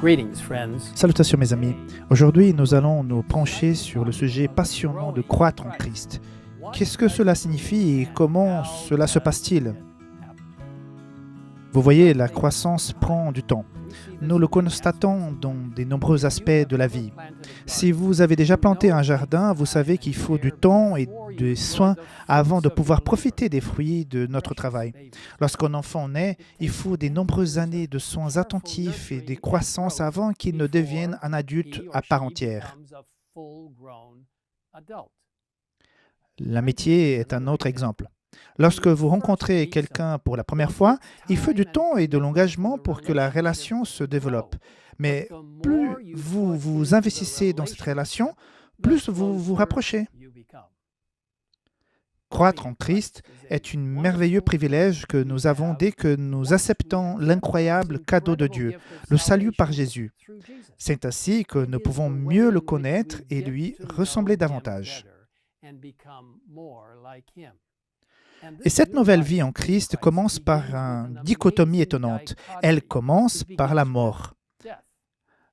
Greetings, friends. Salutations mes amis. Aujourd'hui, nous allons nous pencher sur le sujet passionnant de croître en Christ. Qu'est-ce que cela signifie et comment cela se passe-t-il? Vous voyez, la croissance prend du temps. Nous le constatons dans de nombreux aspects de la vie. Si vous avez déjà planté un jardin, vous savez qu'il faut du temps et des soins avant de pouvoir profiter des fruits de notre travail. Lorsqu'un enfant naît, il faut de nombreuses années de soins attentifs et de croissance avant qu'il ne devienne un adulte à part entière. L'amitié est un autre exemple. Lorsque vous rencontrez quelqu'un pour la première fois, il faut du temps et de l'engagement pour que la relation se développe. Mais plus vous vous investissez dans cette relation, plus vous vous rapprochez. Croître en Christ est un merveilleux privilège que nous avons dès que nous acceptons l'incroyable cadeau de Dieu, le salut par Jésus. C'est ainsi que nous pouvons mieux le connaître et lui ressembler davantage. Et cette nouvelle vie en Christ commence par une dichotomie étonnante. Elle commence par la mort.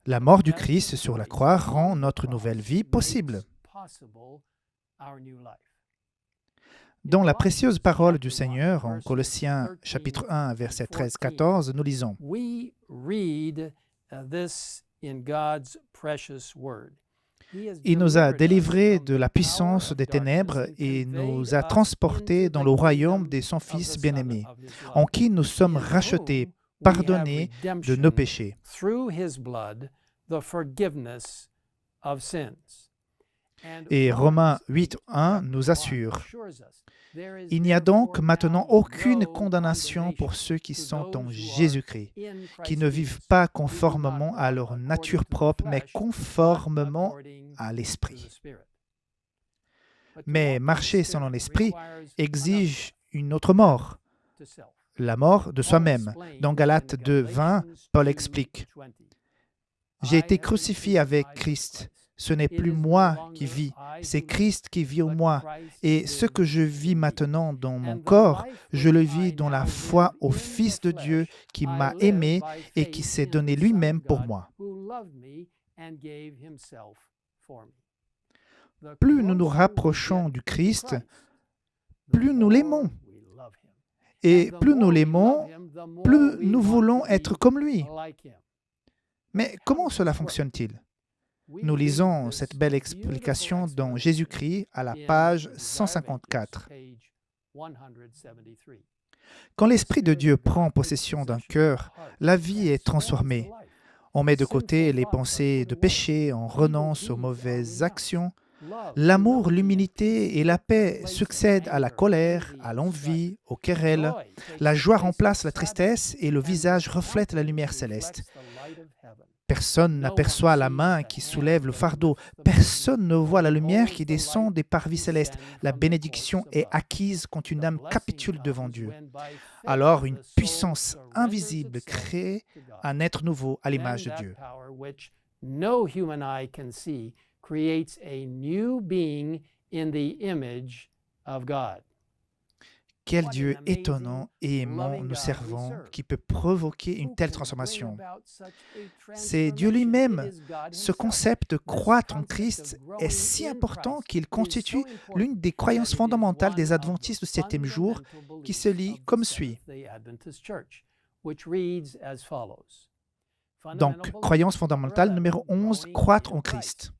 La mort du Christ sur la croix rend notre nouvelle vie possible. Dans la précieuse parole du Seigneur, en Colossiens chapitre 1, versets 13-14, nous lisons « Il nous a délivrés de la puissance des ténèbres et nous a transportés dans le royaume de son Fils bien-aimé, en qui nous sommes rachetés, pardonnés de nos péchés. » Et Romains 8, 1 nous assure « Il n'y a donc maintenant aucune condamnation pour ceux qui sont en Jésus-Christ, qui ne vivent pas conformément à leur nature propre, mais conformément à l'Esprit. » Mais marcher selon l'Esprit exige une autre mort, la mort de soi-même. Dans Galates 2, 20, Paul explique « J'ai été crucifié avec Christ. Ce n'est plus moi qui vis, c'est Christ qui vit en moi. Et ce que je vis maintenant dans mon corps, je le vis dans la foi au Fils de Dieu qui m'a aimé et qui s'est donné lui-même pour moi. » Plus nous nous rapprochons du Christ, plus nous l'aimons. Et plus nous l'aimons, plus nous voulons être comme lui. Mais comment cela fonctionne-t-il? Nous lisons cette belle explication dans Jésus-Christ à la page 154. Quand l'Esprit de Dieu prend possession d'un cœur, la vie est transformée. On met de côté les pensées de péché, on renonce aux mauvaises actions. L'amour, l'humilité et la paix succèdent à la colère, à l'envie, aux querelles. La joie remplace la tristesse et le visage reflète la lumière céleste. Personne n'aperçoit la main qui soulève le fardeau. Personne ne voit la lumière qui descend des parvis célestes. La bénédiction est acquise quand une âme capitule devant Dieu. Alors, une puissance invisible crée un être nouveau à l'image de Dieu. Quel Dieu étonnant et aimant nous servons qui peut provoquer une telle transformation. C'est Dieu lui-même. Ce concept de croître en Christ est si important qu'il constitue l'une des croyances fondamentales des adventistes du 7e jour qui se lit comme suit. Donc, croyance fondamentale numéro 11, croître en Christ.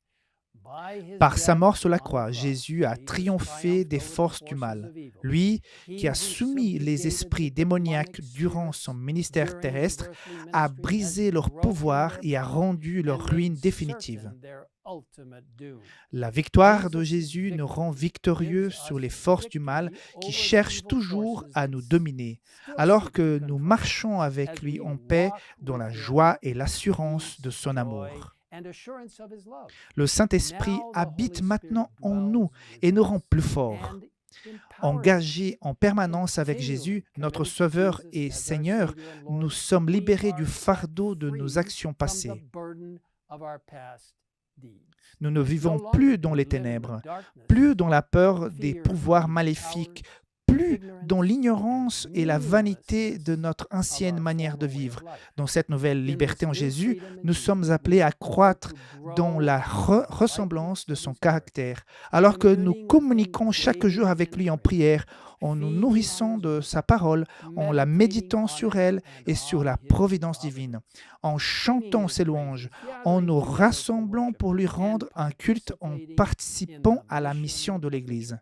Par sa mort sur la croix, Jésus a triomphé des forces du mal. Lui, qui a soumis les esprits démoniaques durant son ministère terrestre, a brisé leur pouvoir et a rendu leur ruine définitive. La victoire de Jésus nous rend victorieux sur les forces du mal qui cherchent toujours à nous dominer, alors que nous marchons avec lui en paix dans la joie et l'assurance de son amour. Le Saint-Esprit habite maintenant en nous et nous rend plus forts. Engagés en permanence avec Jésus, notre Sauveur et Seigneur, nous sommes libérés du fardeau de nos actions passées. Nous ne vivons plus dans les ténèbres, plus dans la peur des pouvoirs maléfiques plus dans l'ignorance et la vanité de notre ancienne manière de vivre. Dans cette nouvelle liberté en Jésus, nous sommes appelés à croître dans la ressemblance de son caractère, alors que nous communiquons chaque jour avec lui en prière, en nous nourrissant de sa parole, en la méditant sur elle et sur la providence divine, en chantant ses louanges, en nous rassemblant pour lui rendre un culte, en participant à la mission de l'Église.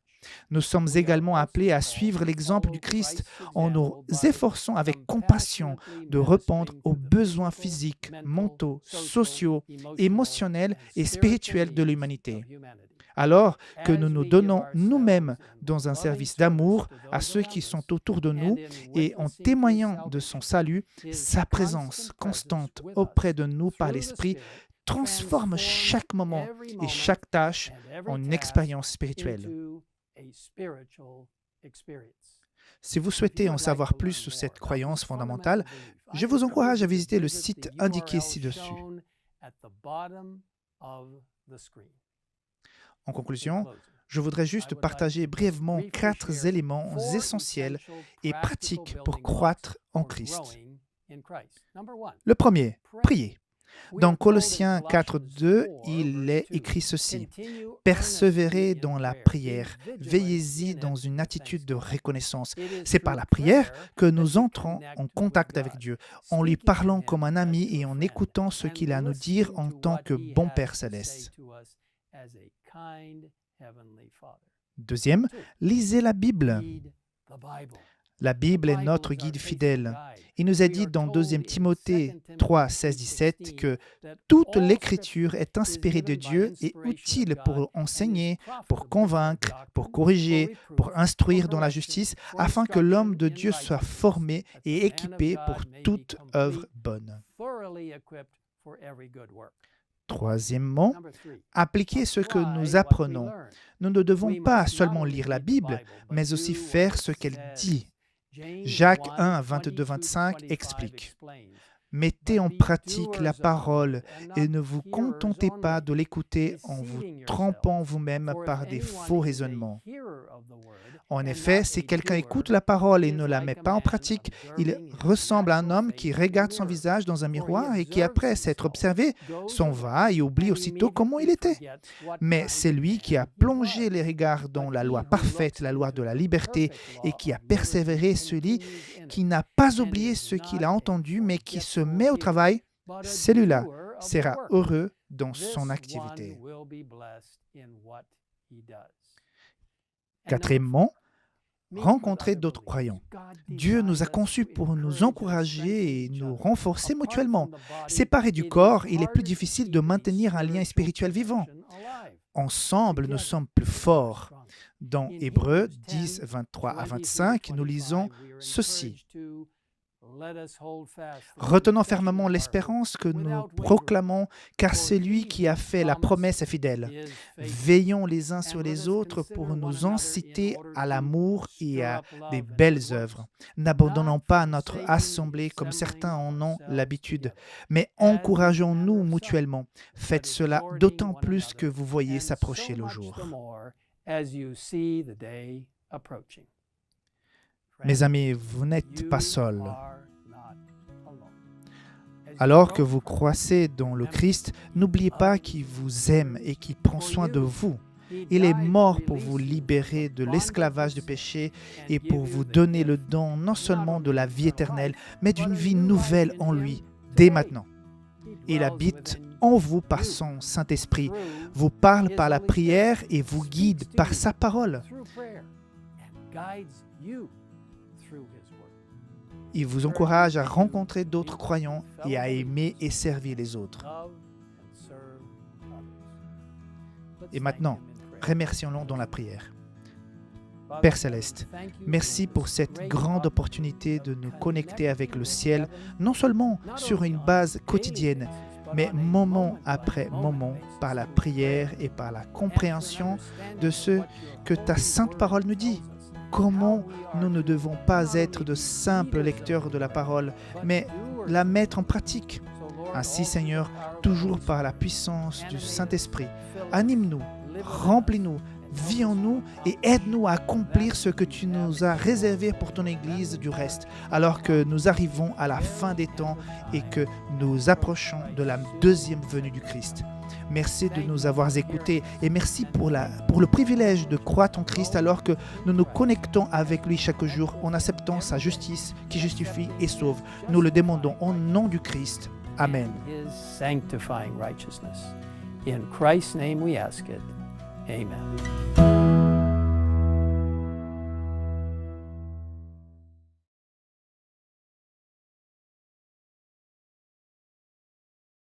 Nous sommes également appelés à suivre l'exemple du Christ en nous efforçant avec compassion de répondre aux besoins physiques, mentaux, sociaux, émotionnels et spirituels de l'humanité. Alors que nous nous donnons nous-mêmes dans un service d'amour à ceux qui sont autour de nous et en témoignant de son salut, sa présence constante auprès de nous par l'Esprit transforme chaque moment et chaque tâche en une expérience spirituelle. Si vous souhaitez en savoir plus sur cette croyance fondamentale, je vous encourage à visiter le site indiqué ci-dessus. En conclusion, je voudrais juste partager brièvement 4 éléments essentiels et pratiques pour croître en Christ. Le premier, prier. Dans Colossiens 4:2, il est écrit ceci: « Persévérez dans la prière, veillez-y dans une attitude de reconnaissance. » C'est par la prière que nous entrons en contact avec Dieu, en lui parlant comme un ami et en écoutant ce qu'il a à nous dire en tant que bon Père céleste. Deuxième, lisez la Bible. La Bible est notre guide fidèle. Il nous est dit dans 2 Timothée 3, 16, 17 que toute l'Écriture est inspirée de Dieu et utile pour enseigner, pour convaincre, pour corriger, pour instruire dans la justice, afin que l'homme de Dieu soit formé et équipé pour toute œuvre bonne. Troisièmement, appliquer ce que nous apprenons. Nous ne devons pas seulement lire la Bible, mais aussi faire ce qu'elle dit. Jacques 1, 22-25 explique: « Mettez en pratique la parole et ne vous contentez pas de l'écouter en vous trompant vous-même par des faux raisonnements. » En effet, si quelqu'un écoute la parole et ne la met pas en pratique, il ressemble à un homme qui regarde son visage dans un miroir et qui, après s'être observé, s'en va et oublie aussitôt comment il était. Mais c'est lui qui a plongé les regards dans la loi parfaite, la loi de la liberté, et qui a persévéré, celui qui n'a pas oublié ce qu'il a entendu, mais qui se met au travail, celui-là sera heureux dans son activité. Quatrièmement, rencontrer d'autres croyants. Dieu nous a conçus pour nous encourager et nous renforcer mutuellement. Séparés du corps, il est plus difficile de maintenir un lien spirituel vivant. Ensemble, nous sommes plus forts. Dans Hébreux 10, 23 à 25, nous lisons ceci: « Retenons fermement l'espérance que nous proclamons, car celui qui a fait la promesse est fidèle. Veillons les uns sur les autres pour nous inciter à l'amour et à des belles œuvres. N'abandonnons pas notre assemblée comme certains en ont l'habitude, mais encourageons-nous mutuellement. Faites cela d'autant plus que vous voyez s'approcher le jour. » Mes amis, vous n'êtes pas seuls. Alors que vous croissez dans le Christ, n'oubliez pas qu'il vous aime et qu'il prend soin de vous. Il est mort pour vous libérer de l'esclavage du péché et pour vous donner le don non seulement de la vie éternelle, mais d'une vie nouvelle en lui, dès maintenant. Il habite en vous par son Saint-Esprit, vous parle par la prière et vous guide par sa parole. Il vous encourage à rencontrer d'autres croyants et à aimer et servir les autres. Et maintenant, remercions-le dans la prière. Père Céleste, merci pour cette grande opportunité de nous connecter avec le ciel, non seulement sur une base quotidienne, mais moment après moment, par la prière et par la compréhension de ce que ta sainte parole nous dit. Comment nous ne devons pas être de simples lecteurs de la parole, mais la mettre en pratique. Ainsi, Seigneur, toujours par la puissance du Saint-Esprit, anime-nous, remplis-nous, vis en nous et aide-nous à accomplir ce que tu nous as réservé pour ton Église du reste, alors que nous arrivons à la fin des temps et que nous approchons de la deuxième venue du Christ. Merci de nous avoir écoutés et merci pour le privilège de croître en Christ alors que nous nous connectons avec lui chaque jour en acceptant sa justice qui justifie et sauve. Nous le demandons au nom du Christ. Amen. His sanctifying righteousness. In Christ's name we ask it. Amen.